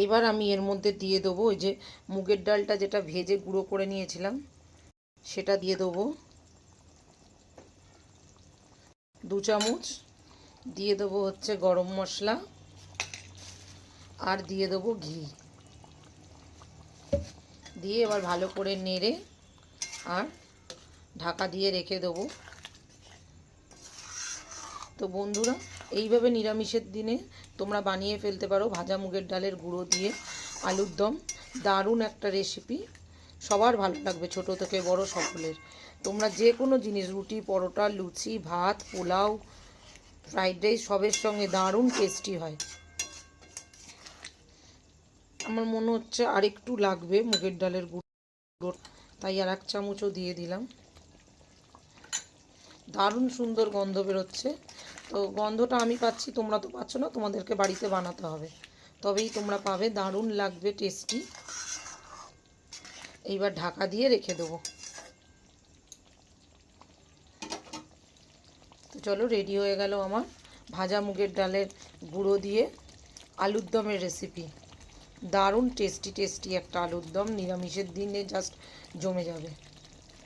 এবার আমি এর মধ্যে দিয়ে দেবো ওই যে মুগের ডালটা যেটা ভেজে গুঁড়ো করে নিয়েছিলাম সেটা দিয়ে দেবো 2 চামচ। দিয়ে দেবো হচ্ছে গরম মশলা, আর দিয়ে দেবো ঘি। দিয়ে এবার ভালো করে নেড়ে আর ঢাকা দিয়ে রেখে দেবো। তো বন্ধুরা, এইভাবে নিরামিষের দিনে তোমরা বানিয়ে ফেলতে পারো ভাজা মুগের ডালের গুঁড়ো দিয়ে আলুর দম। দারুণ একটা রেসিপি, সবার ভালো লাগবে, ছোট থেকে বড় সকলের। তোমরা যে কোনো জিনিস, রুটি, পরোটা, লুচি, ভাত, পোলাও, ফ্রাইড রাইস, সবের সঙ্গে দারুণ টেস্টি হয়। আমার মনে হচ্ছে আরেকটু লাগবে মুগের ডালের গুঁড়ো, তাই আর 1 চামচও দিয়ে দিলাম। দারুণ সুন্দর গন্ধ বেরোচ্ছে। তো গন্ধটা আমি পাচ্ছি, তোমরা তো পাচ্ছ না, তোমাদেরকে বাড়িতে বানাতে হবে, তবেই তোমরা পাবে। দারুণ লাগবে, টেস্টি। এইবার ঢাকা দিয়ে রেখে দেবো। তো চলো, রেডি হয়ে গেল আমার ভাজা মুগের ডালের গুঁড়ো দিয়ে আলুর দমের রেসিপি। দারুণ টেস্টি টেস্টি একটা আলুর দম, নিরামিষের দিনে জাস্ট জমে যাবে।